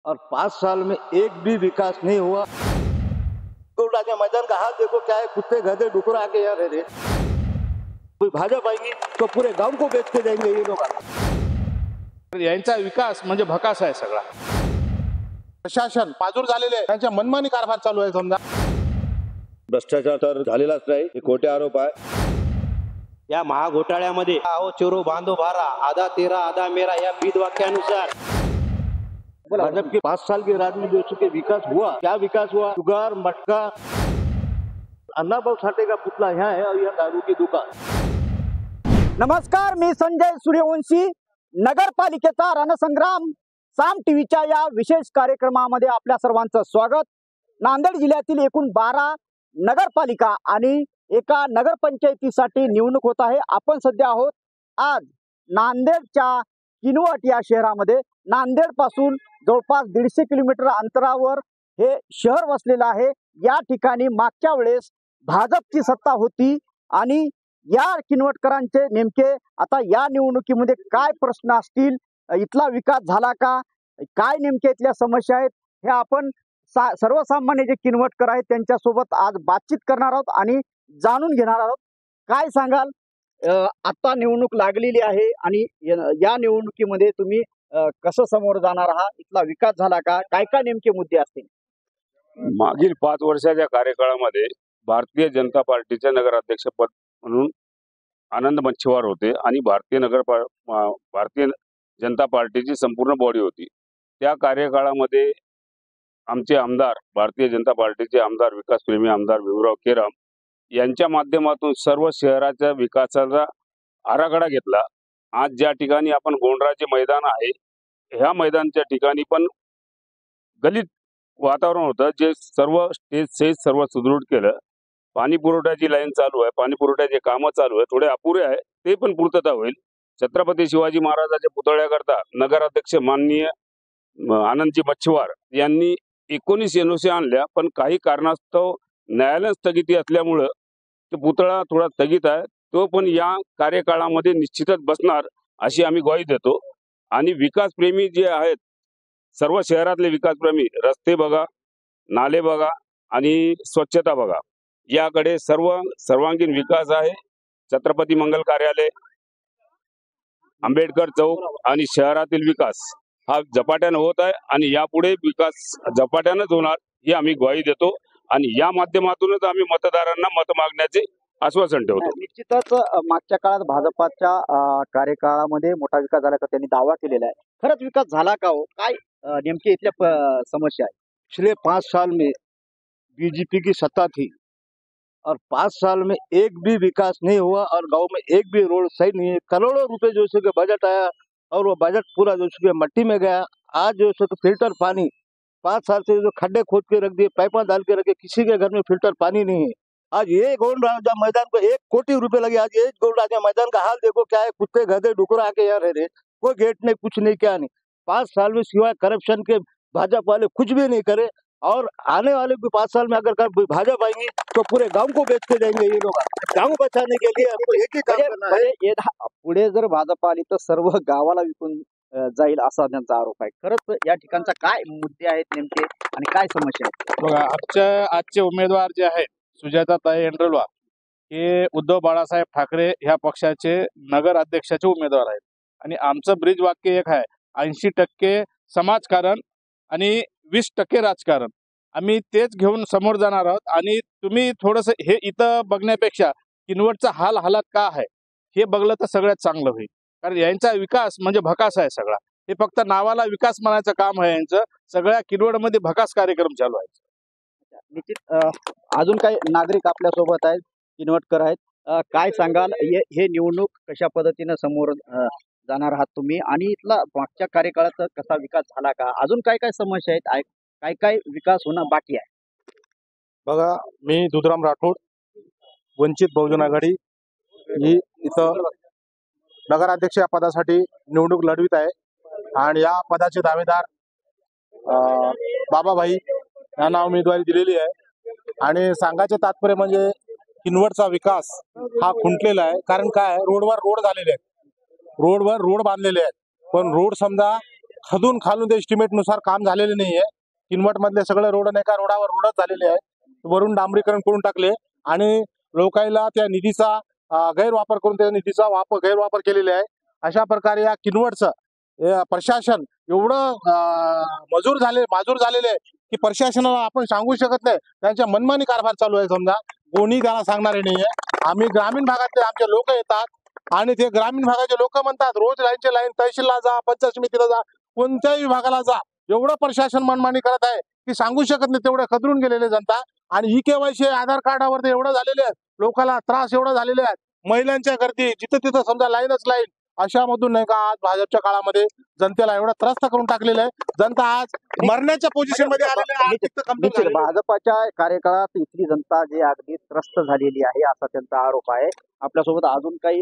और 5 साल में एक भी विकास नहीं हुआ। तो राजा मैदान का हाल देखो क्या है, कुत्ते गधे डुकर आके यहाँ रह रहे। कोई भाजपा आएगी तो पूरे गांव को बेच के देंगे ये लोग। यांचा विकास म्हणजे भकास आहे सगळा। प्रशासन पाजूर झालेले आहे, त्यांच्या मनमानी कारभार चालू आहे। समजा भ्रष्टाचार तर झालेलाच नाही, हे खोटे आरोप आहे। या महाघोटाळ्यामध्ये आओ चोरो बांधो भारा, आधा तेरा आधा मेरा या ब्रीद वाक्यानुसार भाजपा के 5 साल के राज में जो चुके विकास हुआ, क्या विकास हुआ? शुगर मटका, अन्नाभाऊ साठे का पुतला यहाँ है और यह दारू की दुकान। नमस्कार, मी संजय सूर्यवंशी। नगरपालिकेचा रणसंग्राम साम टीव्हीच्या या विशेष कार्यक्रमामध्ये आपल्या सर्वांचं स्वागत। नांदेड जिल्ह्यातील एकूण 12 नगरपालिका आणि एका नगरपंचायतीसाठी निवडणूक होत आहे। आपण सध्या आहोत आज नांदेडच्या किनवट या शहरामध्ये। नांदेड पासून जवळपास 150 किलोमीटर अंतरावर हे शहर वसलेलं आहे। या ठिकाणी मागच्या वेळेस भाजपची सत्ता होती आणि या किनवटकरांचे नेमके आता या निवडणुकीमध्ये काय प्रश्न असतील, इथला विकास झाला का, काय नेमके इथल्या समस्या आहेत, हे आपण सर्वसामान्य जे किनवटकर आहेत त्यांच्यासोबत आज बातचीत करणार आहोत आणि जाणून घेणार आहोत। काय सांगाल, आता निवडणूक लागलेली आहे आणि या निवडणुकीमध्ये तुम्ही कसं समोर जाणार आहात, इथला विकास झाला का, काय काय नेमके मुद्दे असतील? मागील 5 वर्षाच्या कार्यकाळामध्ये भारतीय जनता पार्टीचे नगराध्यक्षपद म्हणून आनंद मच्छीवार होते आणि भारतीय जनता पार्टीची संपूर्ण बॉडी होती। त्या कार्यकाळामध्ये आमचे आमदार, भारतीय जनता पार्टीचे आमदार, विकासप्रेमी आमदार भीमराव केराम यांच्या माध्यमातून सर्व शहराच्या विकासाचा आराखडा घेतला। आज ज्या ठिकाणी आपण गोंडराचे मैदान आहे, ह्या मैदानच्या ठिकाणी पण गलित वातावरण होतं, जे सर्व स्टेज सहित सर्व सुदृढ केलं। पाणी पुरवठ्याची लाईन चालू आहे, पाणी पुरवठ्याचे कामं चालू आहे, थोडे अपुरे आहे, ते पण पूर्तता होईल। छत्रपती शिवाजी महाराजांच्या पुतळ्याकरता नगराध्यक्ष माननीय आनंदजी मच्छीवार यांनी 19 NOC आणल्या, पण काही कारणास्तव न्यायालयीन स्थगिती असल्यामुळं तो पुतळा थोडा स्थगित आहे। तो पण या कार्यकाळामध्ये निश्चितच बसणार अशी आम्ही ग्वाही देतो। आणि विकासप्रेमी जे आहेत, सर्व शहरातले विकासप्रेमी, रस्ते बघा, नाले बघा आणि स्वच्छता बघा, याकडे सर्वांगीण विकास आहे। छत्रपती मंगल कार्यालय, आंबेडकर चौक आणि शहरातील विकास हा झपाट्यानं होत आहे आणि यापुढे विकास झपाट्यानंच होणार ही आम्ही ग्वाही देतो आणि या माध्यमातूनच आम्ही मतदारांना मत मागण्याचे आश्वासन ठेवतो। निश्चितच मागच्या काळात भाजपाच्या कार्यकाळामध्ये मोठा विकास झाल्याचा त्यांनी दावा केलेला आहे। खरंच विकास झाला का हो? काय नेमकी इथल्या समस्या आहे? पिछले 5 साल में बीजेपी की सत्ता थी और 5 साल में एक भी विकास नहीं हुआ और गांव में एक भी रोड सही नहीं है। करोड़ों रुपए जो है बजट आया और वो बजट पूरा जो है मट्टी में गया। आज जो है फिल्टर पानी 5 साल से जो खड्डे खोद के रख दिए, पाइपा डाल के रखे, किसी के घर में फिल्टर पानी नहीं है। आज ये गोंड राजा मैदान को 1 कोटी रुपए लगे। आज ये गोंड राजा मैदान का हाल देखो क्या है, कुत्ते गधे डुकर आके यहाँ रह रहे। कोई गेट नहीं, कुछ नहीं, क्या नहीं। 5 साल में सिवाय करप्शन के भाजपा वाले कुछ भी नहीं करे और आने वाले 5 साल में अगर भाजपा आएंगी तो पूरे गांव को बेच के देंगे ये लोग। गांव बचाने के लिए हमको एक ही काम करना है। पुढे जर भाजपा आली तर सर्व गावाला विकून जाईल असा त्यांचा आरोप आहे। खरंच या ठिकाणचा काय मुद्दे आहेत नेमके आणि काय समस्या आहेत? बघा, आजचे उमेदवार जे आहेत सुजाताताई एंड्रलवार हे उद्धव बाळासाहेब ठाकरे ह्या पक्षाचे नगर अध्यक्षाचे उमेदवार आहेत आणि आमचं ब्रीज वाक्य एक आहे, 80% समाजकारण आणि 20% राजकारण। आम्ही तेच घेऊन समोर जाणार आहोत आणि तुम्ही थोडंसं हे इथं बघण्यापेक्षा किनवटचा हालात का आहे हे बघलं तर सगळ्यात चांगलं होईल। कारण यांचा विकास म्हणजे भकास आहे सगळा। हे फक्त नावाला विकास म्हणायचं काम आहे यांचं। सगळ्या किनवटमध्ये भकास कार्यक्रम चालू आहे। निश्चित अजून काही नागरिक आपल्या सोबत आहेत, किनवटकर आहेत। काय सांगाल, हे निवडणूक कशा पद्धतीने समोर जाणार आहात तुम्ही आणि इथला मागच्या कार्यकाळात कसा विकास झाला का, अजून काय काय समस्या आहेत, काय काय विकास होणं बाकी आहे? बघा, मी दुधराम राठोड, वंचित बहुजन आघाडी ही इथं नगराध्यक्ष या पदासाठी निवडणूक लढवित आहे आणि या पदाचे दावेदार बाबाभाई यांना उमेदवारी दिलेली आहे। आणि सांगायचे तात्पर्य म्हणजे किनवटचा विकास हा खुंटलेला आहे। कारण काय, रोडवर रोड झालेले आहेत, रोडवर रोड बांधलेले आहेत, पण रोड समजा खदून खालून ते एस्टिमेट नुसार काम झालेले नाहीये. किनवट मधले सगळे रोड नाही का रोडावर रोडच झालेले आहेत. वरून डांबरीकरण करून टाकले आणि लोकांना त्या निधीचा गैरवापर करून त्या निधीचा गैरवापर केलेला आहे. अशा प्रकारे या किनवटचं प्रशासन एवढं माजूर झालेले आहे की प्रशासनाला आपण सांगू शकत नाही. त्यांच्या मनमानी कारभार चालू आहे. समजा कोणी त्याला सांगणारे नाहीये. आम्ही ग्रामीण भागातले आमचे लोक येतात आणि ते ग्रामीण भागाचे लोक म्हणतात रोज लाईनचे लाईन तहसीलला जा, पंचायत समितीला जा, कोणत्याही विभागाला जा. एवढं प्रशासन मनमानी करत आहे की सांगू शकत नाही. तेवढे खदरून गेलेले जनता आणि ई-केवायसी आधार कार्डावर एवढं झालेले आहेत. लोकांना त्रास एवढा झालेले आहेत. महिलांच्या गर्दी जिथं तिथं समजा लाईनच लाईन अशामधून नाही का आज भाजपच्या काळामध्ये जनतेला एवढा त्रस्त करून टाकलेलं आहे. जनता आज मरण्याच्या पोझिशन मध्ये आलेली आहे. आर्थिक कमजोर निश्चित झालेली आहे. भाजपाच्या कार्यकाळात इथली जनता जी अगदी त्रस्त झालेली आहे असा त्यांचा आरोप आहे. आपल्यासोबत अजून काही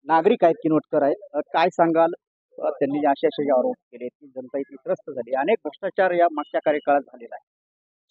नागरिक आहेत, किनवटकर आहेत. काय सांगाल? त्यांनी जे असे आरोप केले की जनता इतकी त्रस्त झाली, अनेक भ्रष्टाचार या मागच्या कार्यकाळात झालेला आहे.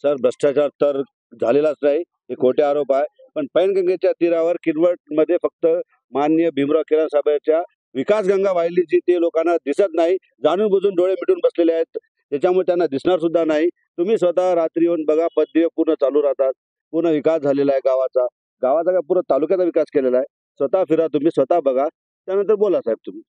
सर, भ्रष्टाचार तर झालेलाच नाही, हे खोटे आरोप आहे. पण पैनगंगेच्या तीरावर किनवट मध्ये फक्त माननीय भीमराव केराम साहेबांच्या विकास गंगा वाहिली जी ते लोकांना दिसत नाही. जाणून बुजून डोळे मिटून बसलेले आहेत, त्याच्यामुळे त्यांना दिसणार सुद्धा नाही. तुम्ही स्वतः रात्री येऊन बघा, पददिवे पूर्ण चालू राहतात. पूर्ण विकास झालेला आहे गावाचा काय पूर्ण तालुक्याचा विकास केलेला आहे. स्वतः फिरा, तुम्ही स्वतः बघा, त्यानंतर बोला साहेब तुम्ही.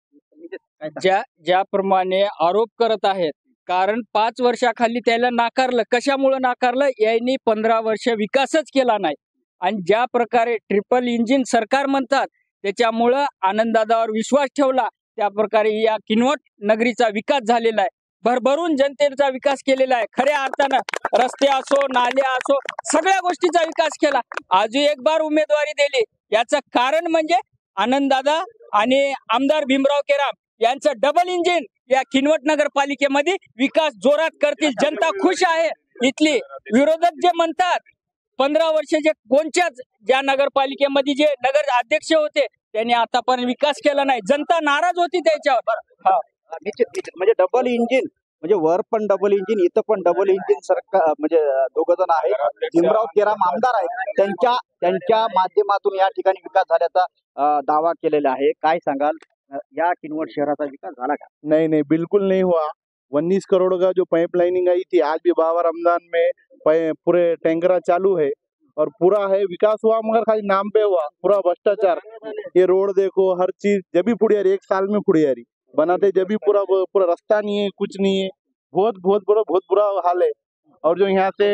ज्याप्रमाणे आरोप करत आहेत, कारण 5 वर्षाखाली त्याला नाकारलं. कशामुळे नाकारलं? यांनी 15 वर्ष विकासच केला नाही. आणि ज्या प्रकारे ट्रिपल इंजिन सरकार म्हणतात त्याच्यामुळं आनंददादावर विश्वास ठेवला, त्या प्रकारे या किनवट नगरीचा विकास झालेला आहे. भरभरून जनतेचा विकास केलेला आहे. खऱ्या अर्थानं रस्ते असो, नाले असो, सगळ्या गोष्टीचा विकास केला. अजून एक बार उमेदवारी दिली, याचं कारण म्हणजे आनंददादा आणि आमदार भीमराव केराम यांचं डबल इंजिन या किनवट नगरपालिकेमध्ये विकास जोरात करतील. जनता खुश आहे. इथली विरोधक जे म्हणतात 15 वर्षाचे कोणत्याच ज्या नगरपालिकेमध्ये जे नगर अध्यक्ष होते त्यांनी आतापर्यंत विकास केला नाही. जनता नाराज होती त्याच्यावर. निश्चित म्हणजे डबल इंजिन म्हणजे वर पण डबल इंजिन, इथं पण डबल इंजिन सरकार म्हणजे दोघ जण आहेत. भीमराव केराम आमदार आहेत, त्यांच्या माध्यमातून या ठिकाणी विकास झाल्याचा दावा केलेला आहे. काय सांगाल? या किनवट शहराचा विकास झाला का? नहीं, बिल्कुल नहीं हुआ. 19 करोड़ का जो पाइप लाइनिंग आई थी, आज भी बाबा रमजान में पूरे टैंकरा चालू है और पूरा है. विकास हुआ मगर खाली नाम पे हुआ. पूरा भ्रष्टाचार. ये रोड देखो, हर चीज जब भी फुड़ी आ रही, 1 साल में फुड़ी आ रही, बनाते जब भी पूरा रास्ता नहीं है, कुछ नहीं है. बहुत बुरा हाल है. और जो यहाँ से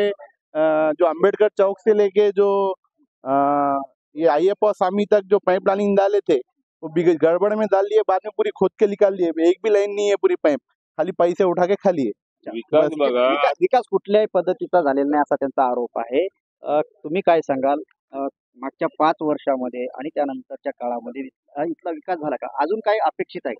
जो अम्बेडकर चौक से लेके जो ये अय्यप्पा स्वामी तक जो पाइप लाइनिंग डाले थे वो गड़बड़ में डाल लिए, बाद में पूरी खोद के निकाल लिए. एक भी लाइन नहीं है पूरी पाइप, खाली पैसे उठा के खाली है. विकास बघा, विकास कुठल्याही पद्धतीचा झालेला नाही असा त्यांचा आरोप आहे. तुम्ही काय सांगाल? मागच्या 5 वर्षामध्ये आणि त्यानंतरच्या काळामध्ये इथला विकास झाला का? अजून काय अपेक्षित आहे?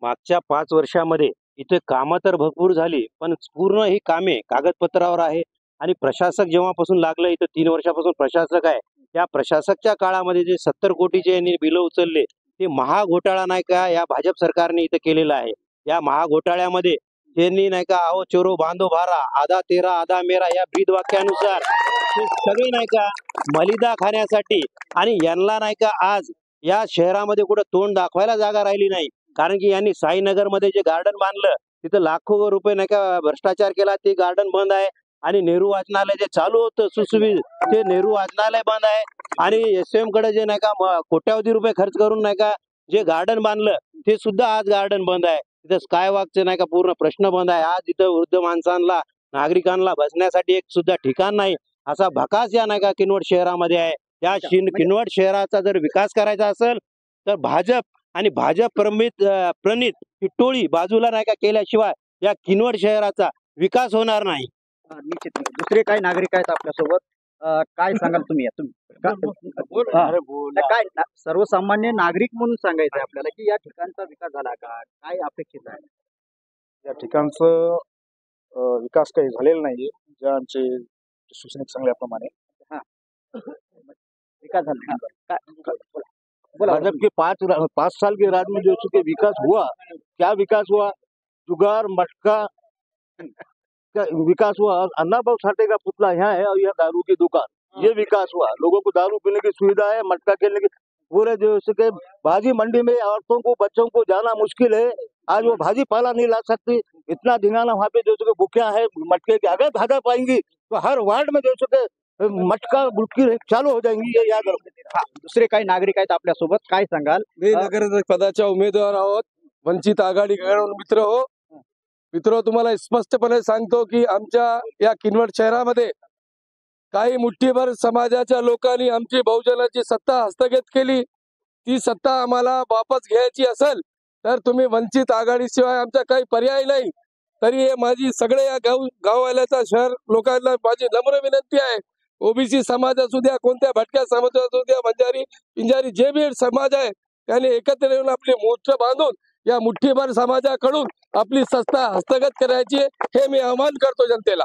मागच्या 5 वर्षामध्ये इथे कामं तर भरपूर झाली, पण पूर्ण ही कामे कागदपत्रावर आहे. आणि प्रशासक जेव्हापासून लागलं, इथं 3 वर्षापासून प्रशासक आहे. त्या प्रशासकच्या काळामध्ये जे 70 कोटीचे यांनी बिलं उचलले, ते महाघोटाळा नाही का या भाजप सरकारने इथं केलेला आहे. या महाघोटाळ्यामध्ये त्यांनी नाही का आओ चोरो बांधो भारा, आधा तेरा आधा मेरा या ब्रीद वाक्यानुसार ते सगळे नाही का मलिदा खाण्यासाठी. आणि यांना नाही का आज या शहरामध्ये कुठं तोंड दाखवायला जागा राहिली नाही. कारण की यांनी साईनगरमध्ये जे गार्डन बांधलं तिथं लाखो रुपये नाही का भ्रष्टाचार केला, ते गार्डन बंद आहे. आणि नेहरू वाचनालय जे चालू होतं सुशोभित, ते नेहरू वाचनालय बंद आहे. आणि एसएम कडे जे नाही का कोट्यावधी रुपये खर्च करून नाही का जे गार्डन बांधलं ते सुद्धा आज गार्डन बंद आहे. तिथं स्कायवॉकचे नाही का पूर्ण प्रश्न बंद आहे. आज इथं वृद्ध माणसांना नागरिकांना बसण्यासाठी एक सुद्धा ठिकाण नाही. असा भकास या नाही का किनवट शहरामध्ये आहे. या किनवट शहराचा जर विकास करायचा असेल तर भाजप आणि भाजप प्रणित ही टोळी बाजूला नाही का केल्याशिवाय या किनवट शहराचा विकास होणार नाही. निश्चित. दुसरे काही नागरिक आहेत आपल्यासोबत. काय सांगाल तुम्ही? काय सर्वसामान्य नागरिक म्हणून सांगायचं आहे आपल्याला की या ठिकाणचा विकास झाला का? काय अपेक्षित आहे? या ठिकाणचं विकास काही झालेला नाहीये. ज्या आमचे सूचनेत सांगल्याप्रमाणे विकास झाला काय? बोला. भाजप के 5 साल के राज में जो चुके विकास हुआ, क्या विकास हुआ? जुगार मटका का विकास हुआ. अन्नाभाऊ साठे का पुतला यहाँ है और यह दारू की दुकान, ये विकास हुआ. लोगों को दारू पीने की सुविधा है, मटका खेलने की. पूरे जो के भाजी मंडी में औरतों को बच्चों को जाना मुश्किल है, आज वो भाजी पाला नहीं ला सकती। इतना दिनाना वहाँ पे जो सो के भूखिया है मटके की, अगर भाजा पाएंगी तो हर वार्ड में जो सो के मटका बुटकी चालू हो जाएंगी, ये याद रखो। दुसरे काही नागरिक आहेत आपल्या सोबत, काय सांगाल? मी नगर पदाच्या उमेदवार आहोत, वंचित आघाडीकडून मित्र हो. मित्र, तुम्हाला स्पष्टपणे सांगतो की आमच्या या किनवट शहरामध्ये काही मुठ्ठीभर समाजाच्या लोकांनी आमची बहुजनाची सत्ता हस्तगत केली. ती सत्ता आम्हाला वापस घ्यायची असेल तर तुम्ही वंचित आघाडीशिवाय आमचा काही पर्याय नाही. तरी हे माझी सगळे या गाववाल्याचा शहर लोकांना माझी नम्र विनंती आहे. ओबीसी समाज असू द्या, कोणत्या भटक्या समाज असू द्या, बंजारी पिंजारी जे बी समाज आहे त्याने एकत्र येऊन आपली मूठ बांधून या मुठ्ठीभर समाजाकडून आपली सत्ता हस्तगत करायची हे मी आवाहन करतो जनतेला.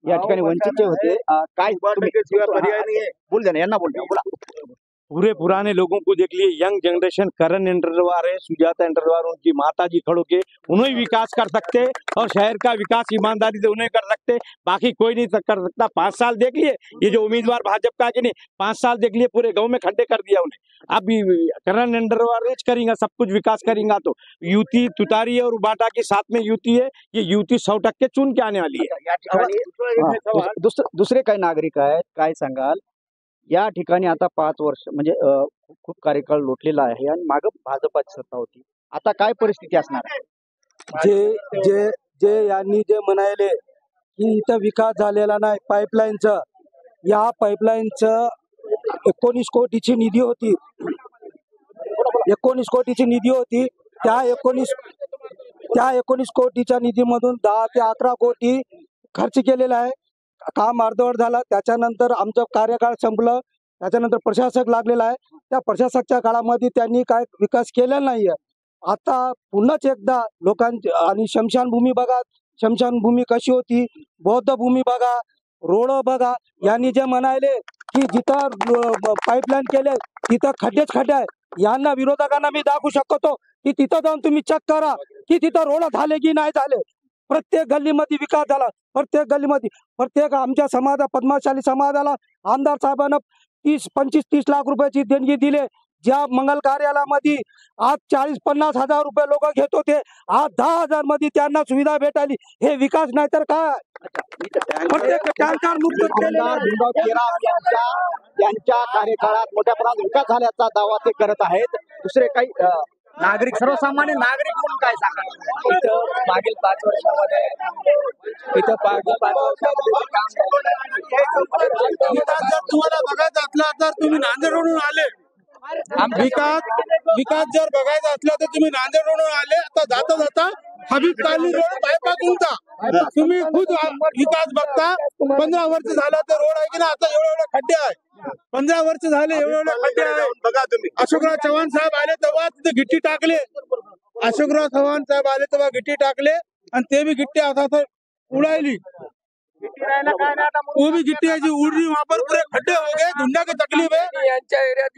या ठिकाणी वंचितचे होते, काय पर्याय नहीं है। बोल द्या ना, यांना बोल द्या, बोला. पूरे पुराने लोगों को देख लिए, यंग जनरेशन करण एंडरवार है, सुजाता एंडरवार उनकी माता जी खड़ो के, उन्हें विकास कर सकते और शहर का विकास ईमानदारी से उन्हें कर सकते, बाकी कोई नहीं कर सकता। 5 साल देख लिए, ये जो उम्मीदवार भाजपा का कि नहीं, 5 साल देख लिए पूरे गांव में खड्डे कर दिया उन्हें। अब करण एंडरवार करेंगे, सब कुछ विकास करेंगे तो युति तुतारी और बाटा के साथ में युति है, ये युति 100% चुन के आने वाली है। दुसरे काही नागरिक आहेत, काय सांगाल? या ठिकाणी आता 5 वर्ष म्हणजे खूप कार्यकाळ लोटलेला आहे आणि मागे भाजपाची सत्ता होती, आता काय परिस्थिती असणार आहे? जे जे जे यांनी जे म्हणाले की इथं विकास झालेला नाही पाईपलाईनचं, या पाईपलाईनचं 19 कोटीची निधी होती, 19 कोटीची निधी होती. त्या 19 कोटीच्या निधीमधून 10 ते 11 कोटी खर्च केलेला आहे. काम अर्धवट झाला, त्याच्यानंतर आमचं कार्यकाळ संपलं, त्याच्यानंतर प्रशासक लागलेला आहे. त्या प्रशासकच्या काळामध्ये त्यांनी काय विकास केलेला नाहीये. आता पुन्हाच एकदा लोकांची आणि शमशानभूमी बघा, शमशानभूमी कशी होती, बौद्ध भूमी बघा, रोड बघा. यांनी जे म्हणाले की जिथं पाईपलाईन केले तिथं खड्डेच खड्डे आहे, यांना विरोधकांना मी दाखवू शकतो की तिथं जाऊन तुम्ही चेक करा की तिथं रोड झाले की नाही झाले. प्रत्येक गल्लीमध्ये विकास झाला, प्रत्येक गल्लीमध्ये. प्रत्येक आमच्या समाजा पद्मशाली समाजाला आमदार साहेबांना 25-30 लाख रुपयाची देणगी दिले. ज्या मंगल कार्यालयामध्ये आज 40-50 हजार रुपये लोक घेत होते, आज 10,000 मध्ये त्यांना सुविधा भेटाली. हे विकास नाही तर काय? प्रत्येक टँकर मुक्त केलेला यांच्या कार्यकाळात मोठ्या प्रमाणात विकास झाल्याचा दावा ते करत आहेत. दुसरे काही नागरिक, सर्वसामान्य नागरिक म्हणून काय सांगा? इथं मागील 5 वर्षामध्ये तुम्हाला बघायचं असला तर तुम्ही नांदेडवरून आले, विकास जर बघायचा असला तर तुम्ही नांदेडवरून आले, आता जाता जाता हबीब काली रोड बायपास तुमचा तुम्ही खुद विकास बघता. 15 वर्ष झालं तर रोड आहे की ना, आता एवढे खड्डे आहे. 15 वर्ष झाले एवढे खड्डे आहे. बघा तुम्ही, अशोकराव चव्हाण साहेब आले तेव्हा तिथे गिट्टी टाकले, अशोकराव चव्हाण साहेब आले तेव्हा गिट्टी टाकले आणि ते भी गिट्टी आता तर उड़ायली, वो भी गिट्टी है जी उड़ रही, वहाँ पर पूरे खड्डे हो गए. धुंडा की तकलीफ है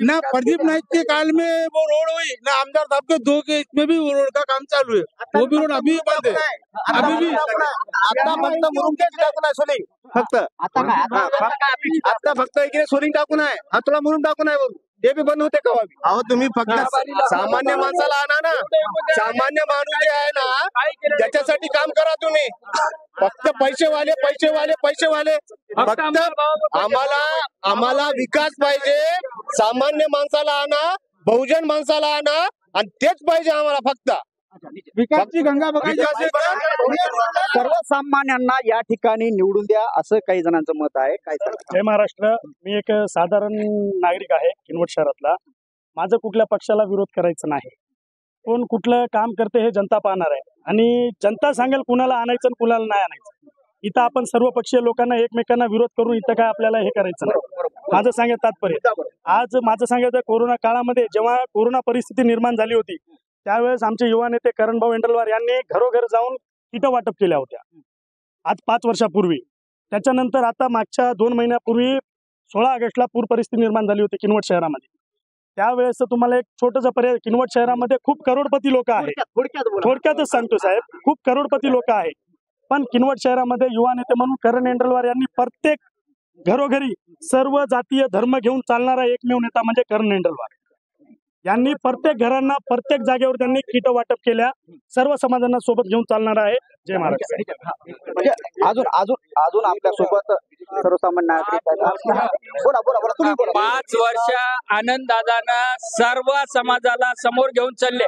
ना. प्रदीप नाइक के काल में वो रोड हुई ना, आमदार साहब के 2 के इसमें भी वो रोड का काम चालू है. वो भी रोड अभी बंद है, अभी भी. आता फक्त मुरुम टाकून आहे सोलिंग, फक्त आता फक्त इकडे सोलिंग टाकून आहे, हातोडा मुरुम टाकून आहे, ते बी बंद होते कवा. अहो तुम्ही फक्त सामान्य माणसाला आणा ना, सामान्य माणूस जे आहे ना त्याच्यासाठी काम करा तुम्ही. फक्त पैसेवाले फक्त आम्हाला विकास पाहिजे. सामान्य माणसाला आणा, बहुजन माणसाला आणा आणि तेच पाहिजे आम्हाला. फक्त विकासची गंगा बघायची. सर्वसामान्यांना या ठिकाणी निवडून द्या असं काही जणांचं मत आहे. काय सांगा? जय महाराष्ट्र. मी एक साधारण नागरिक आहे किनवट शहरातला. माझं कुठल्या पक्षाला विरोध करायचा नाही. कोण कुठलं काम करते हे जनता पाहणार आहे आणि जनता सांगेल कुणाला आणायचं आणि कुणाला नाही आणायचं. इथं आपण सर्व पक्षीय लोकांना एकमेकांना विरोध करून इथं काय आपल्याला हे करायचं नाही. माझं सांगायचं तात्पर्य, आज माझं सांगायचं कोरोना काळामध्ये जेव्हा कोरोना परिस्थिती निर्माण झाली होती त्यावेळेस आमचे युवा नेते करणभाऊ एंडरवार यांनी घरोघर जाऊन किटं वाटप केल्या होत्या, आज 5 वर्षापूर्वी. त्याच्यानंतर आता मागच्या 2 महिन्यापूर्वी 16 ऑगस्टला पूर परिस्थिती निर्माण झाली होती किनवट शहरामध्ये. त्यावेळेस तुम्हाला एक छोटंसं पर्याय, किनवट शहरामध्ये खूप करोडपती लोक आहेत. थोडक्यातच सांगतो साहेब, खूप करोडपती लोक आहेत. पण किनवट शहरामध्ये युवा नेते म्हणून करण एंडरवार यांनी प्रत्येक घरोघरी सर्व जातीय धर्म घेऊन चालणारा एकमेव नेता म्हणजे करण एंडरवार. यांनी प्रत्येक घरांना प्रत्येक जागेवर त्यांनी किट वाटप केल्या. सर्व समाजांना सोबत घेऊन चालणार आहे. जय महाराष्ट्र. म्हणजे अजून आपल्या सोबत सर्वसामान्य नागरिक आहेत. बोला तुम्ही बोला. 5 वर्ष आनंद दादानं सर्व समाजाला समोर घेऊन चालले.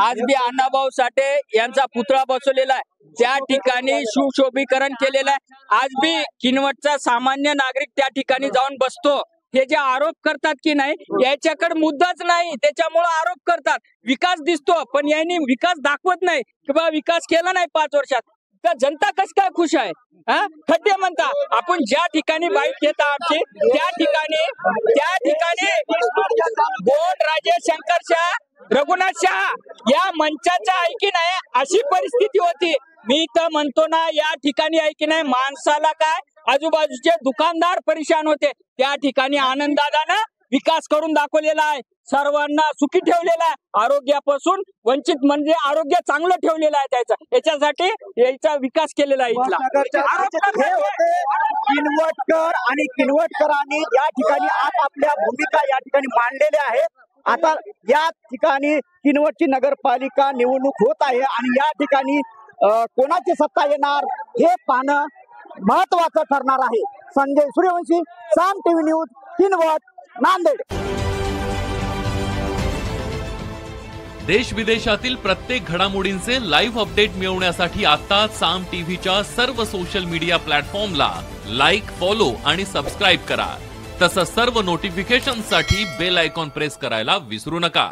आज बी अण्णाभाऊ साठे यांचा पुतळा बसवलेला आहे. त्या ठिकाणी सुशोभीकरण केलेलं आहे. आज बी किनवटचा सामान्य नागरिक त्या ठिकाणी जाऊन बसतो. हे जे आरोप करतात की नाही, याच्याकडे मुद्दाच नाही, त्याच्यामुळे आरोप करतात. विकास दिसतो पण यांनी विकास दाखवत नाही की बा विकास केला नाही 5 वर्षात. तर जनता कस काय खुश आहे? खड्डे म्हणता. आपण ज्या ठिकाणी बाईट घेता आमची त्या ठिकाणी बोट राजेश शंकर शाह, रघुनाथ शहा या मंचाचा ऐकी नाही अशी परिस्थिती होती. मी तर म्हणतो ना, या ठिकाणी ऐकी नाही माणसाला काय आजूबाजूचे दुकानदार परेशान होते. त्या ठिकाणी आनंददादानं विकास करून दाखवलेला आहे. सर्वांना सुखी ठेवलेला आहे. आरोग्यापासून वंचित म्हणजे आरोग्य चांगलं ठेवलेलं आहे त्याचा. याच्यासाठी याचा विकास केलेला आहे इथला. हे होते किनवटकर आणि किनवटकरांनी या ठिकाणी आपापल्या भूमिका या ठिकाणी मांडलेल्या आहेत. आता या ठिकाणी किनवटची नगरपालिका निवडणूक होत आहे आणि या ठिकाणी कोणाची सत्ता येणार हे पाहणं महत्वाचं ठरणार आहे. संजय सूर्यवंशी, साम टीव्ही न्यूज, किनवट, नांदेड. देश विदेशातील प्रत्येक घडामोडींचे लाईव्ह अपडेट मिळवण्यासाठी आता साम टीव्हीच्या सर्व सोशल मीडिया प्लॅटफॉर्मला लाईक, फॉलो आणि सबस्क्राईब करा. तसंच सर्व नोटिफिकेशनसाठी बेल आयकॉन प्रेस करायला विसरू नका.